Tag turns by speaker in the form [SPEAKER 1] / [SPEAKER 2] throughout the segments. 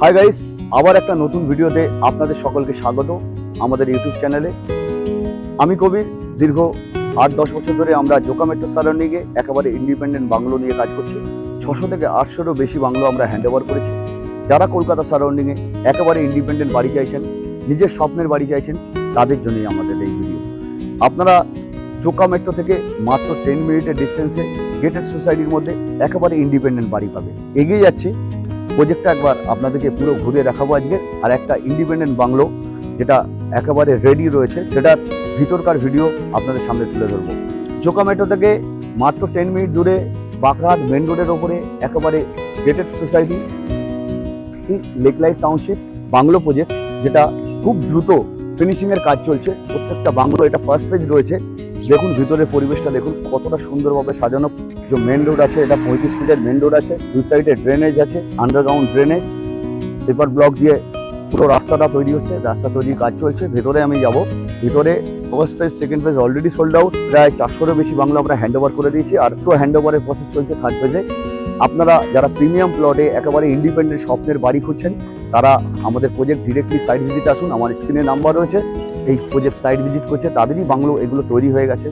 [SPEAKER 1] Hi guys, আবার একটা নতুন ভিডিওতে আপনাদের সকলকে স্বাগত আমাদের ইউটিউব চ্যানেলে। আমি কবির। দীর্ঘ 8-10 বছর ধরে আমরা জোকা মেট্রো সারাউন্ডিংয়ে একেবারে ইন্ডিপেন্ডেন্ট বাংলো নিয়ে কাজ করছি। 600 থেকে 800-এরও বেশি বাংলো আমরা হ্যান্ড ওভার করেছি। যারা কলকাতা সারাউন্ডিংয়ে একেবারে ইন্ডিপেন্ডেন্ট বাড়ি চাইছেন, নিজের স্বপ্নের বাড়ি চাইছেন, তাদের জন্যই আমাদের এই ভিডিও। আপনারা জোকা মেট্রো থেকে মাত্র 10 মিনিটের ডিস্টেন্সে গেটেড সোসাইটির মধ্যে একেবারে ইন্ডিপেন্ডেন্ট বাড়ি পাবে। এগিয়ে যাচ্ছি, প্রজেক্টটা একবার আপনাদেরকে পুরো ঘুরে দেখাবো আজকে। আর একটা ইন্ডিপেন্ডেন্ট বাংলো যেটা একেবারে রেডি রয়েছে, সেটার ভিতরকার ভিডিও আপনাদের সামনে তুলে ধরবো। জোকা মেট্রো থেকে মাত্র 10 মিনিট দূরে বাঁকড়াহাট মেন রোডের ওপরে একেবারে gated society lake life township bungalow project, যেটা খুব দ্রুত ফিনিশিংয়ের কাজ চলছে। প্রত্যেকটা বাংলো, এটা ফার্স্ট ফেজ রয়েছে। দেখুন ভিতরের পরিবেশটা দেখুন কতটা সুন্দরভাবে সাজানো। যে মেন রোড আছে, এটা 35 ফিটের মেন রোড আছে, দুই সাইডে ড্রেনেজ আছে, আন্ডারগ্রাউন্ড ড্রেনেজ, পেপার ব্লক দিয়ে পুরো রাস্তাটা তৈরি হচ্ছে, রাস্তা তৈরির কাজ চলছে। ভেতরে আমি যাব। ভিতরে first phase, second phase already sold out. প্রায় 400-এরও বেশি বাংলো আমরা হ্যান্ড ওভার করে দিয়েছি, আর তো হ্যান্ড ওভারের প্রসেস চলছে থার্ড ফেজে। আপনারা যারা প্রিমিয়াম প্লটে একেবারে ইন্ডিপেন্ডেন্ট স্বপ্নের বাড়ি খুঁজছেন, তারা আমাদের প্রজেক্ট ডিরেক্টলি সাইট ভিজিট আসুন। আমার স্ক্রিনে নাম্বার রয়েছে, এই প্রজেক্ট সাইট ভিজিট করছে, তাদেরই বাংলো এগুলো তৈরি হয়ে গেছে।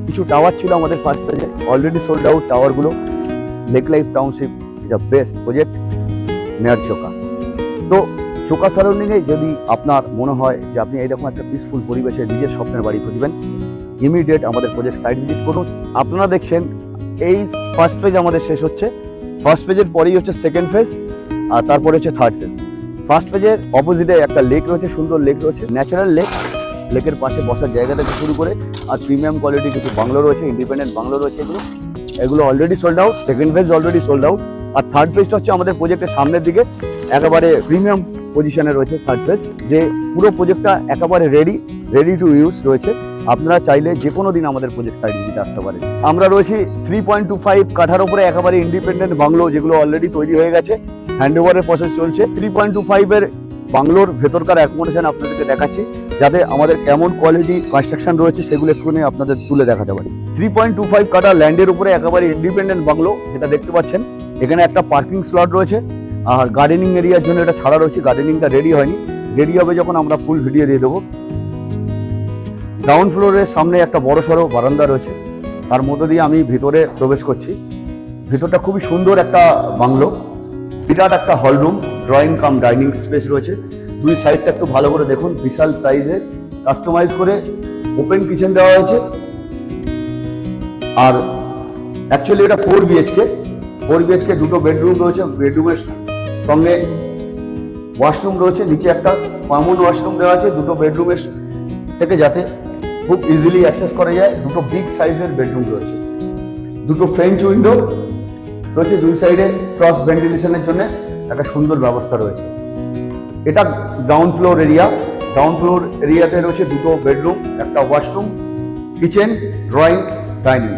[SPEAKER 1] কিছু টাওয়ার ছিল আমাদের ফার্স্ট ফেজে, অলরেডি সোল্ড আউট টাওয়ারগুলো। Lake life township is a best project near চোকা। তো চোকা সারাউন্ডিংয়ে যদি আপনার মনে হয় যে আপনি এইরকম একটা পিসফুল পরিবেশে নিজের স্বপ্নের বাড়ি খুঁজবেন, ইমিডিয়েট আমাদের প্রজেক্ট সাইট ভিজিট করুন। আপনারা দেখছেন এই ফার্স্ট ফেজ আমাদের শেষ হচ্ছে। ফার্স্ট ফেজের পরেই হচ্ছে সেকেন্ড ফেজ, আর তারপরে হচ্ছে থার্ড ফেজ। ফার্স্ট ফেজের অপোজিটে একটা লেক রয়েছে, সুন্দর লেক রয়েছে, ন্যাচারাল লেক। লেকের পাশে বসার জায়গা থেকে শুরু করে আর প্রিমিয়াম কোয়ালিটি কিছু বাংলো রয়েছে, ইন্ডিপেন্ডেন্ট বাংলো রয়েছে। এগুলো already sold out. Second phase already sold out, আর থার্ড ফেজটা হচ্ছে আমাদের প্রজেক্টের সামনের দিকে, একেবারে প্রিমিয়াম পজিশনে রয়েছে থার্ড ফেজ। যে পুরো প্রজেক্টটা একেবারে রেডি টু ইউজ রয়েছে। আপনারা চাইলে যে কোনো দিন আমাদের প্রজেক্ট সাইট ভিজিটে আসতে পারেন। আমরা রয়েছি 3.25 কাঠার উপরে একেবারে ইন্ডিপেন্ডেন্ট বাংলো, যেগুলো অলরেডি তৈরি হয়ে গেছে, হ্যান্ড ওভারের প্রসেস চলছে। 3.25-এর বাংলোর ভেতরকার অ্যাকোমোডেশন আপনাদেরকে দেখাচ্ছি, যাতে আমাদের কেমন কোয়ালিটি কনস্ট্রাকশন রয়েছে সেগুলো একটুখানি আপনাদের তুলে দেখাতে পারি। 3.25 কাঠা ল্যান্ডের উপরে একেবারে ইন্ডিপেন্ডেন্ট বাংলো, যেটা দেখতে পাচ্ছেন। এখানে একটা পার্কিং স্লট রয়েছে, আর গার্ডেনিং এরিয়ার জন্য এটা ছাড়া রয়েছে। গার্ডেনিংটা রেডি হয়নি, রেডি হবে যখন আমরা ফুল ভিডিও দিয়ে দেবো। গ্রাউন্ড ফ্লোরের সামনে একটা বড় সড়ো বারান্দা রয়েছে, তার মধ্য দিয়ে আমি ভিতরে প্রবেশ করছি। ভিতরটা খুবই সুন্দর একটা বাংলো, বিরাট একটা hall room, drawing cum dining space রয়েছে। দুই সাইডটা একটু ভালো করে দেখুন, বিশাল সাইজের কাস্টমাইজ করে ওপেন কিচেন দেওয়া হয়েছে। আর অ্যাকচুয়ালি এটা 4 বিএইচকে। 4 বিএইচকে, দুটো বেডরুম রয়েছে, বেডরুমের সঙ্গে ওয়াশরুম রয়েছে, নিচে একটা কমন ওয়াশরুম দেওয়া আছে দুটো বেডরুমের থেকে, যাতে খুব ইজিলি অ্যাক্সেস করা যায়। দুটো বিগ সাইজের বেডরুম রয়েছে, দুটো ফ্রেঞ্চ উইন্ডো রয়েছে, দুই সাইডে ক্রস ভেন্টিলেশনের জন্য একটা সুন্দর ব্যবস্থা রয়েছে। এটা ground floor area. Ground floor এরিয়াতে রয়েছে দুটো বেডরুম, একটা ওয়াশরুম, কিচেন, ড্রয়িং, ডাইনিং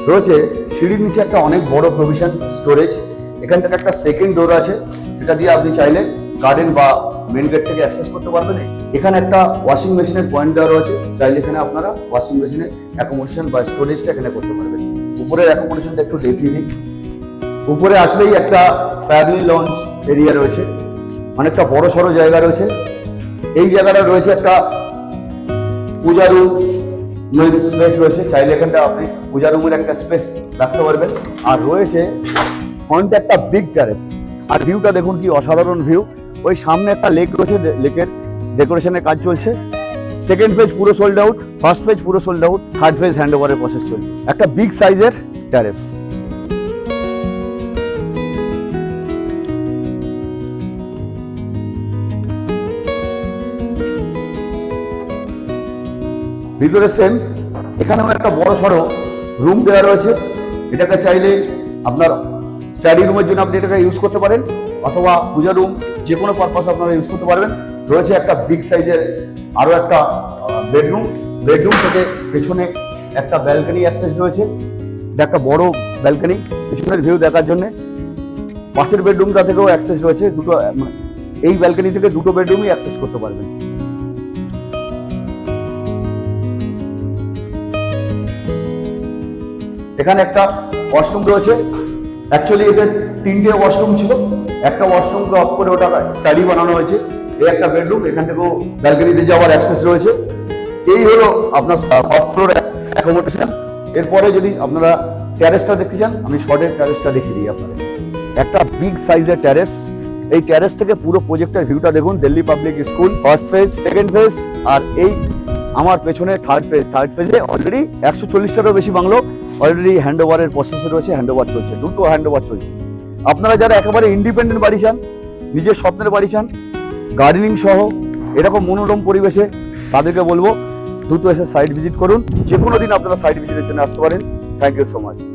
[SPEAKER 1] রয়েছে। সিঁড়ির নিচে একটা অনেক বড় প্রভিশন স্টোরেজ। এখান থেকে একটা সেকেন্ড ডোর আছে, সেটা দিয়ে আপনি চাইলে গার্ডেন বা মেন গেট থেকে অ্যাক্সেস করতে পারবেন। এখানে একটা ওয়াশিং মেশিনের পয়েন্ট দেওয়া রয়েছে, চাইলে এখানে আপনারা ওয়াশিং মেশিনের অ্যাকোমোডেশন বা স্টোরেজটা এখানে করতে পারবেন। উপরের অ্যাকোমোডেশনটা একটু দেখিয়ে দিই। উপরে আসলেই একটা ফ্যামিলি লঞ্চ এরিয়া রয়েছে, অনেকটা বড় সড়ো জায়গা রয়েছে। এই জায়গাটা রয়েছে একটা পূজা রুম স্পেস রয়েছে, চাইলে এখানটা আপনি পূজা রুমের একটা স্পেস রাখতে পারবেন। আর রয়েছে ফ্রন্টে একটা বিগ টেরেস, আর ভিউটা দেখুন কি অসাধারণ ভিউ। ওই সামনে একটা লেক রয়েছে, লেকের ডেকোরেশনের কাজ চলছে। সেকেন্ড ফেজ পুরো সোল্ড আউট, ফার্স্ট ফেজ পুরো sold out, third phase hand ওভারের প্রসেস চলছে। একটা বিগ সাইজের টেরেস। ভিতরে সেম, এখানেও একটা বড় সড়ো রুম দেওয়া রয়েছে। এটাকে চাইলে আপনার স্টাডি রুমের জন্য আপনি এটাকে ইউজ করতে পারেন, অথবা পূজা রুম, যে কোনো পারপাস আপনারা ইউজ করতে পারবেন। রয়েছে একটা বিগ সাইজের আরও একটা বেডরুম। বেডরুম থেকে পেছনে একটা ব্যালকনি অ্যাক্সেস রয়েছে, এটা একটা বড় ব্যালকনি পেছনের ভিউ দেখার জন্য। পাশের বেডরুমটা থেকেও অ্যাক্সেস রয়েছে, দুটো, এই ব্যালকনি থেকে দুটো বেডরুমই অ্যাক্সেস করতে পারবেন। এখানে একটা ওয়াশরুম রয়েছে। অ্যাকচুয়ালি এদের 3টে ওয়াশরুম ছিল, একটা ওয়াশরুমকে অফ করে ওটা স্টাডি বানানো হয়েছে। এই একটা বেডরুম, এখান থেকেও ব্যালকনিতে যাওয়ার অ্যাক্সেস রয়েছে। এই হলো আপনার ফার্স্ট ফ্লোর অ্যাকোমোডেশন। এরপরে যদি আপনারা ট্যারেসটা দেখতে চান, আমি শর্টের ট্যারেসটা দেখিয়ে দিই আপনাদের। একটা বিগ সাইজের ট্যারেস। এই ট্যারেস থেকে পুরো প্রজেক্টের ভিউটা দেখুন। Delhi public school first phase, second phase, আর এই আমার পেছনে থার্ড ফেজ। থার্ড ফেজে অলরেডি 140টারও বেশি বাংলো অলরেডি হ্যান্ড ওভারের প্রসেসে রয়েছে। হ্যান্ড ওভার চলছে, দুটো হ্যান্ড ওভার চলছে। আপনারা যারা একেবারে ইন্ডিপেন্ডেন্ট বাড়ি চান, নিজের স্বপ্নের বাড়ি চান, গার্ডেনিং সহ এরকম মনোরম পরিবেশে, তাদেরকে বলবো দ্রুত এসে সাইট ভিজিট করুন। যে কোনো দিন আপনারা সাইট ভিজিটের জন্য আসতে পারেন। Thank you so much.